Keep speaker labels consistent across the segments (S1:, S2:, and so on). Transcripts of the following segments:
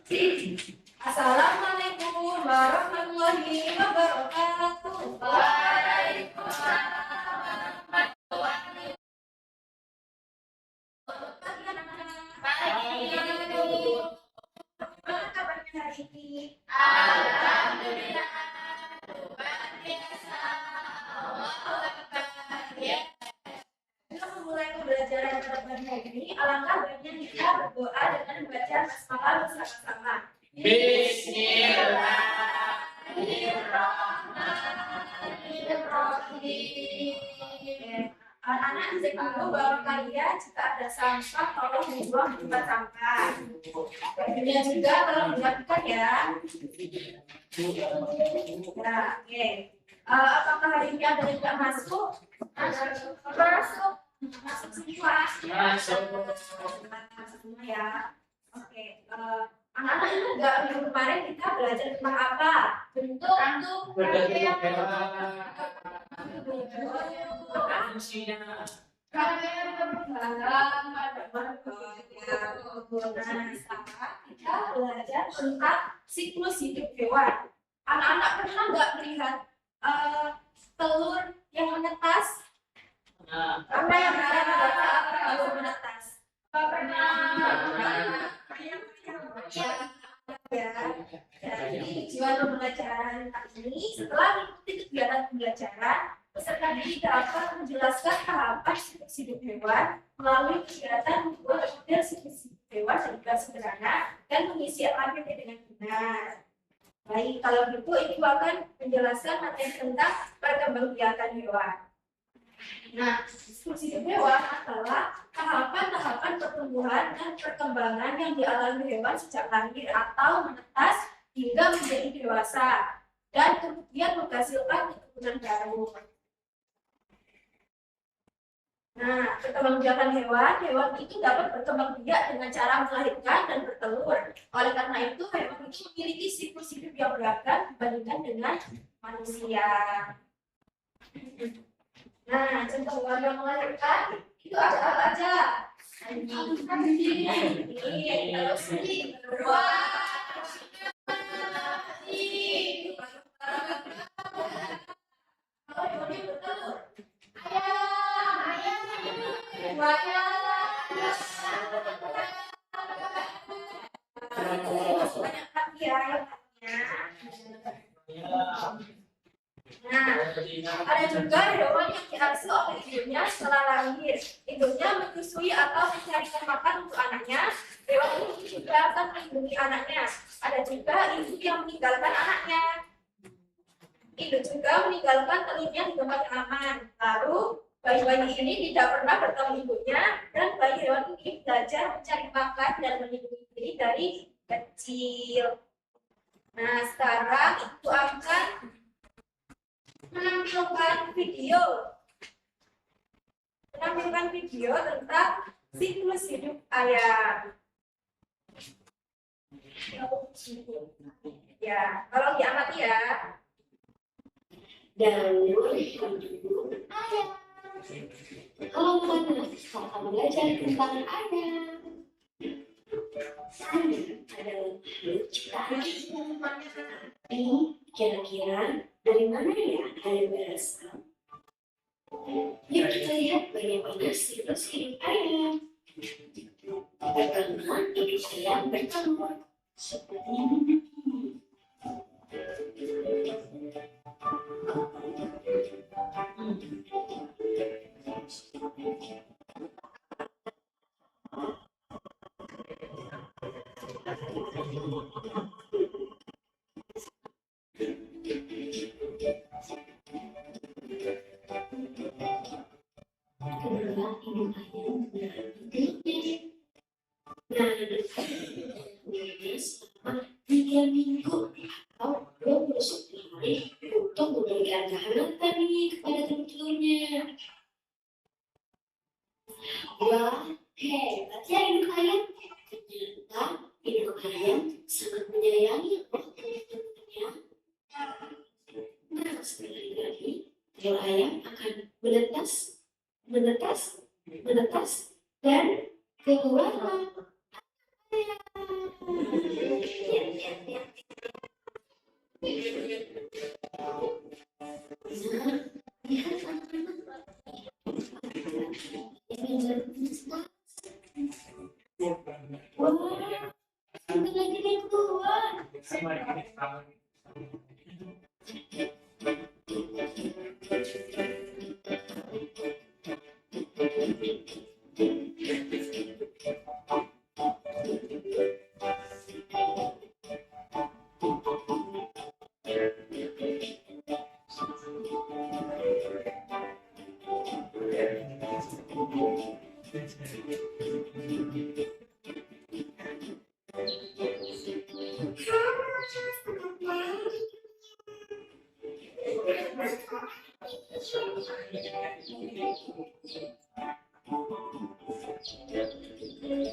S1: Assalamualaikum warahmatullahi wabarakatuh. Waalaikumsalam warahmatullahi wabarakatuh. Bagaimana kabarnya hari ini? Alhamdulillah, luar biasa. Allahu Akbar. Kita memulai pembelajaran pada pagi hari ini, alangkah baiknya kita berdoa dengan membaca basmalah bersama-sama. Bismillahirrahmanirrahim. Anak-anak cek dulu bahwa kalian jika ada sampah tolong dibuang di tempat sampah. Bajunya juga tolong dilakukan ya. Nah, oke. Apakah hari ini ada yang tidak masuk? Masuk semua. Masuk semua ya. Oke. Anak-anak itu enggak minggu kemarin kita belajar tentang apa? Bentuk kita belajar tentang siklus hidup hewan. Anak-anak pernah nggak melihat telur yang menetas? Apa yang telur menetas? Pernah. Ya. Jadi tujuan pembelajaran ini setelah mengikuti kegiatan pembelajaran, peserta didik dapat menjelaskan tahapan siklus hidup hewan melalui kegiatan membuat model siklus hidup hewan secara sederhana dan mengisi APP dengan benar. Baik, kalau gitu Ibu akan menjelaskan materi tentang perkembangbiakan hewan. Nah, siklus hidup hewan adalah tahapan-tahapan pertumbuhan dan perkembangan yang dialami hewan sejak lahir atau menetas hingga menjadi dewasa dan kemudian menghasilkan keturunan baru. Nah, perkembangbiakan hewan itu dapat berkembang biak dengan cara melahirkan dan bertelur. Oleh karena itu, hewan itu memiliki siklus hidup yang beragam dibandingkan dengan manusia. Nah, contoh hewan yang melahirkan itu ada apa aja? Ini, terus ini, beruang. Kalau hewan yang bertelur, ayam, banyak kaki ya Nah, ada juga hewan yang diasuh oleh ibunya setelah lahir. Ibunya menyusui atau mencarikan makan untuk anaknya. Hewan ini juga akan melindungi anaknya. Ada juga ibu yang meninggalkan anaknya. Ibu juga meninggalkan telurnya di tempat yang aman. Lalu bayi-bayi ini tidak pernah bertemu ibunya dan bayi hewan ini belajar mencari makan dan melindungi diri dari kecil. Nah, sekarang Ibu akan menampilkan video tentang siklus hidup ayam. Ya, kalau diamati ya.
S2: Dan ayam. Kalau anak akan belajar tentang ayam. Ayam adalah ciptaan. Ini kira-kira dari mana ya ayam berasal? Yuk kita lihat bagaimana siklus hidup ayam. Pertama, hidup ayam bertelur seperti ini. Selama 3 minggu atau 21 hari untuk memberikan kehangatan nih kepada telur-telurnya. Wah, hebat ya induk ayam. Ternyata induk ayam sangat menyayangi telur-telurnya. Nah, sekali lagi telur ayam akan menetas dan keluarlah. bentar lagi dia keluar.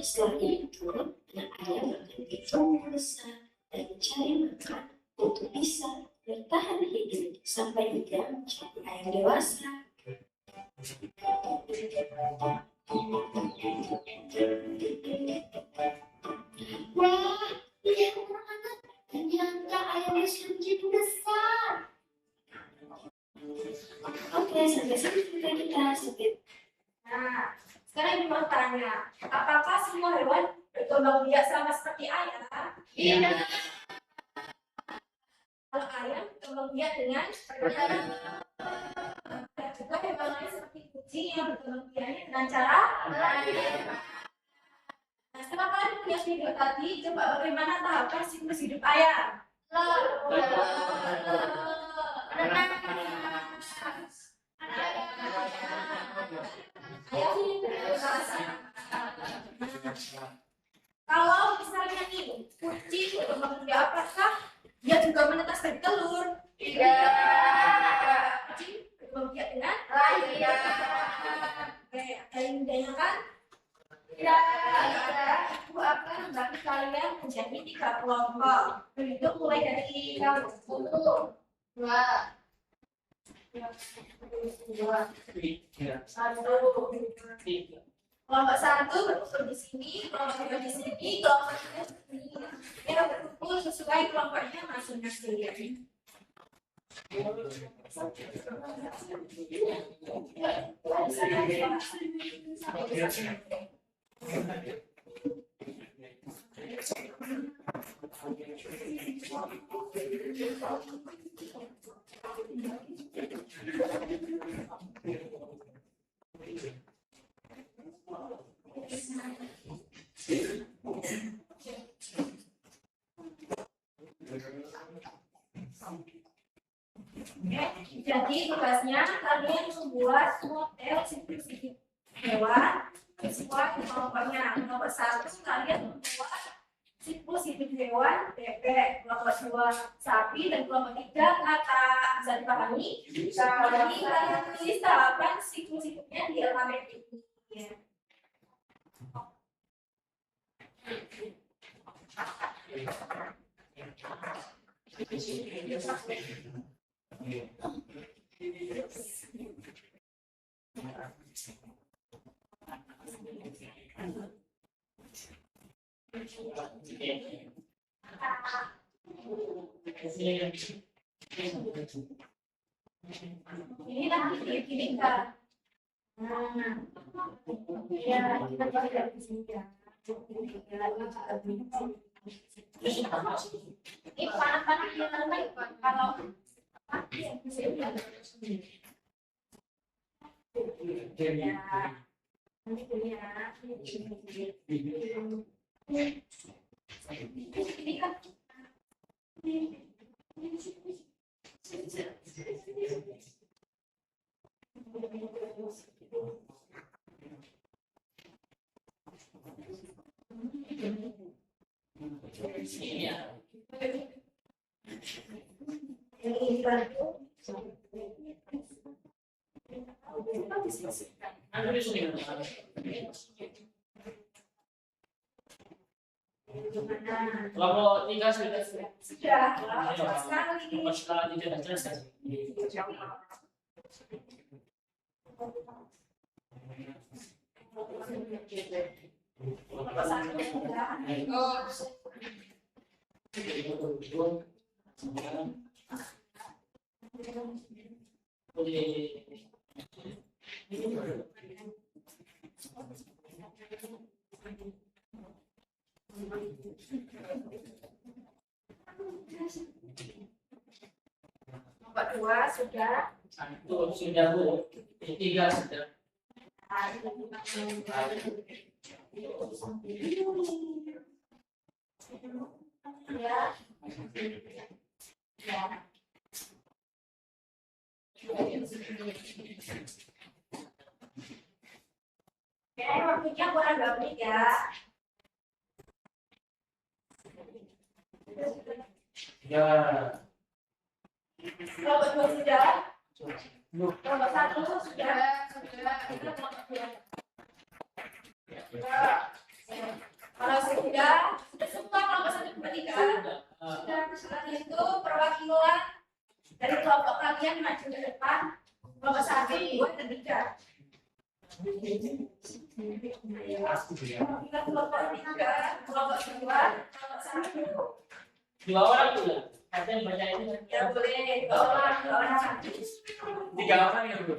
S2: Setelah itu, anak ayam akan dibuang besar dan mencari makan untuk bisa bertahan hidup sampai dia menjadi ayam dewasa. Wah, lihat anak-anak, ternyata ayamnya sudah menjadi besar. Oke, sampai sini cerita kita sedikit.
S1: Nah, sekarang ibu mau tanya, apakah semua hewan berkembang biak sama seperti ayam?
S2: Iya.
S1: Kalau ayam berkembang biak dengan ayam. Dan juga hewan lain seperti kucing yang berkembang biaknya dengan cara lain. Nah, setelah kalian punya video tadi, coba bagaimana tahapan siklus hidup ayam? Kalau misalnya nih, kucing berkembang biak, apakah dia juga menetas dari telur? Tidak. Kucing berkembang biak dengan lain. Oke, ada yang ditanyakan? Tidak. Ibu akan membagi kalian menjadi 3 kelompok. Berhitung mulai dari kamu. 2. 1. Kelompok 1 berkumpul di sini, kelompok 2 di sini, kelompok 3 di sini. Yang berkumpul sesuai kelompoknya masing-masing. Jadi tugasnya kalian membuat model siklus hidup hewan sesuai kelompoknya. Nomor 1 kalian membuat siklus hidup hewan bebek, kelompok 2 sapi, dan kelompok 3 kata. Bisa dipahami? Jadi kalian tulis tahapan siklus hidupnya di alfabet ini. Ini nanti dikirimkan. Ya, kita tidak di sini ya. Ini panas-panas dia nanti kalau ini kan
S3: Kalau 3 sudah
S1: sekali.
S3: setelah tidak selesai.
S1: dua sudah.
S3: Satu sudah Bu. Tiga sudah.
S1: Ya. Ya. Oke, waktunya kurang 2 menit ya.
S3: Ya.
S1: Kelompok 2 sudah. Kelompok 1 sudah. Kalau sudah semua kelompok 1 kembali kan? Sudah setelah itu perwakilan dari kelompok kalian maju ke depan. Kelompok 1, 2, dan 3. Kita kelompok 3, kelompok 2, kelompok 1.
S3: Dua orang tuh ya. Ada yang baca ini.
S1: Ya boleh, 2 orang, 2 orang.
S3: Tiga orang ya Bu.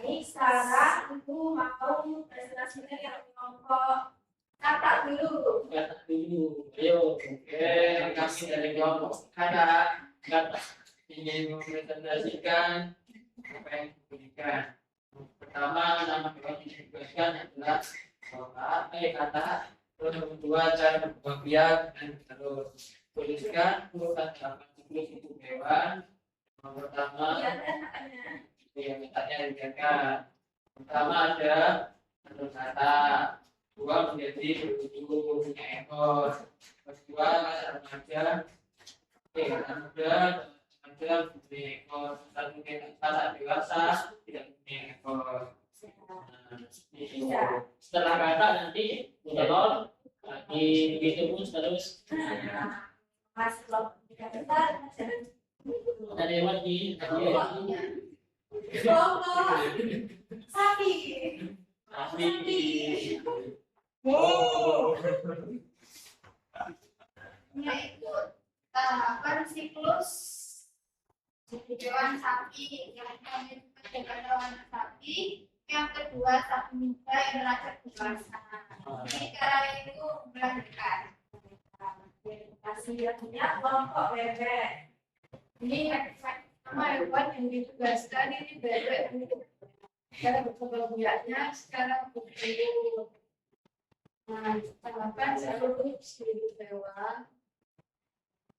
S1: Ini sekarang Ibu mau presentasinya yang kelompok kata dulu.
S3: Kata dulu. Ayo. Oke, kami dari kelompok kata ingin mempresentasikan apa yang diberikan. Pertama, nama yang diberikan adalah kata. Terus yang kedua, cara pembagian dan terus tuliskan urutan 80 itu hewan. Yang pertama, yang mintaknya dijaga. Pertama ada satu kata, dua menjadi bertujuh punya ekor. Kedua kata remaja, kata muda, remaja punya ekor. Satu kata dewasa tidak punya ekor. Setelah kata nanti telur lagi begitu pun terus
S1: Mas kelompok 3 besar.
S3: ada lewat di
S1: Kelompok sapi.
S3: Sapi.
S1: Oh. Yaitu tahapan siklus hewan sapi yang kami pada hewan sapi. Yang kedua sapi muda yang derajat dewasa. Ini cara itu melahirkan. Hasilnya kelompok bebek. Ini sama hewan yang ditugaskan ini bebek. Cara berkembang biaknya sekarang begitu. Nah, tahapan seluruh hidup hewan.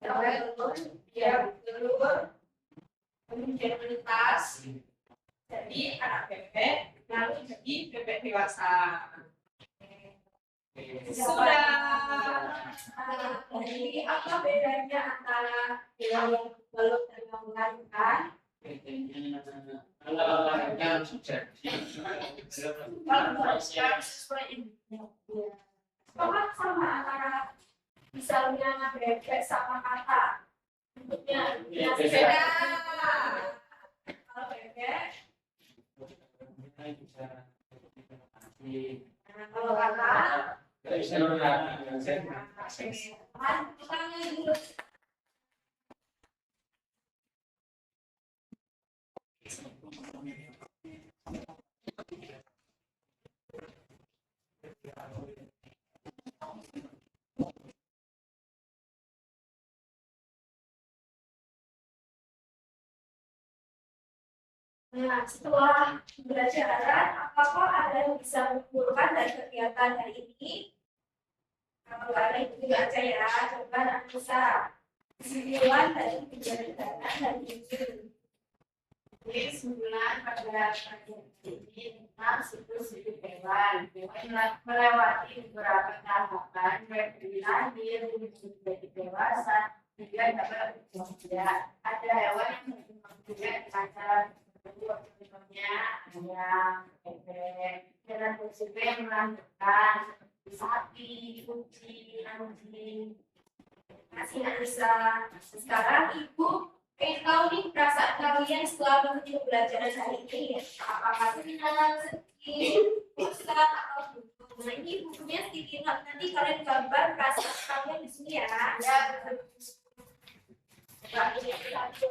S1: Telur, dia bertelur, kemudian menetas. Jadi anak bebek, lalu jadi bebek dewasa. Sudah. Jadi apa bedanya antara hewan yang belum dan yang melahirkan?
S3: Kalau melahirkan sudah
S1: Kalau melahirkan sesuai ini. Apa sama antara misalnya bebek sama kata? Bentuknya beda. Kalau bebek, kalau kata, nah, setelah pembelajaran, apakah ada yang bisa mengumpulkan dari kegiatan hari ini? Kalau ada itu juga aja ya, coba nanti bisa kesimpulan dari pembelajaran hari ini. Jadi kesimpulan pada pelajaran ini tentang siklus hidup hewan. Hewan melewati beberapa tahapan, baik dari lahir, menjadi dewasa, hingga dapat berkembang biak. Ada hewan yang berkembang biak pada contohnya ayam, bebek, dan prinsipnya yang melahirkan sapi, kucing, anjing. Masih bisa. Sekarang Ibu pengen tahu nih perasaan kalian setelah mengikuti pembelajaran hari ini. Apakah senang, sedih, bosan, atau bingung? Nah, ini bukunya sticky note. Nanti kalian gambar perasaan kalian di sini ya. Ya. Nah, ini satu.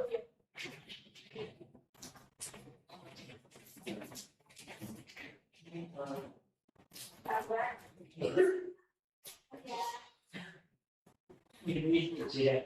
S1: Gambar. Ya.
S3: Ini ya.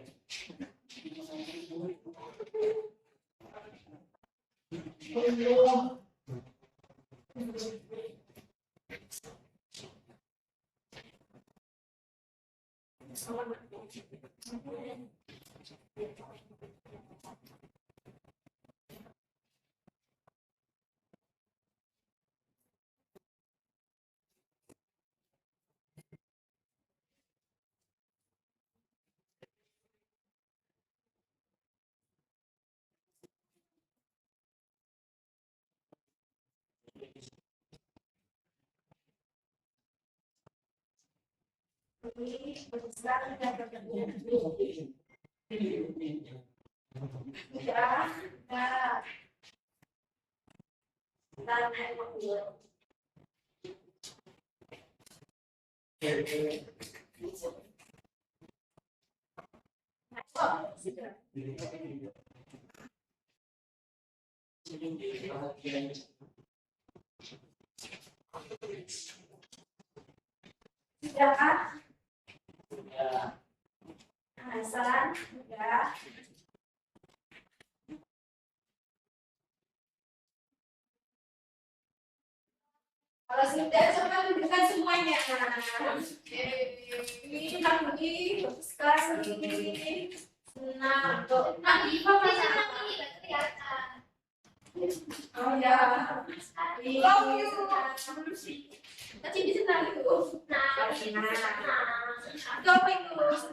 S1: Sudah, Hasan, sudah. Kalau sudah, coba tunjukkan semuanya. Ini bagus sekali. Nah, Iva mana? Oh ya. Love you. Tapi bisa nari tuh. Nah. Going terus.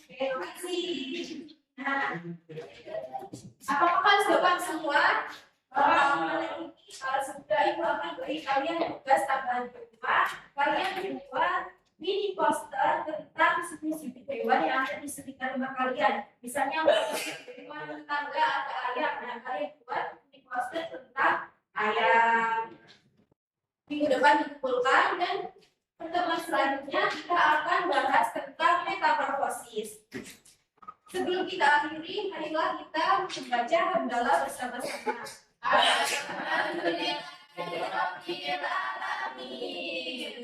S1: Terima kasih. Nah, apakah kalian sudah paham semua? Kalau sudah, ibu akan beri kalian tugas tambahan kedua. Kalian membuat mini poster tentang spesifik hewan yang ada di sekitar rumah kalian. Misalnya hewan tetangga ada ayam, nah kalian buat mini poster tentang ayam. Minggu depan dikumpulkan dan pertemuan selanjutnya kita akan bahas tentang metamorfosis. Sebelum kita akhiri, marilah kita membaca hamdalah bersama-sama.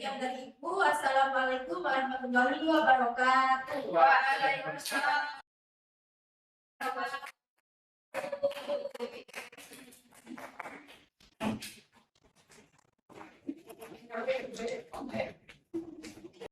S1: Yang dari Ibu, Assalamualaikum warahmatullahi wabarakatuh. Waalaikumsalam.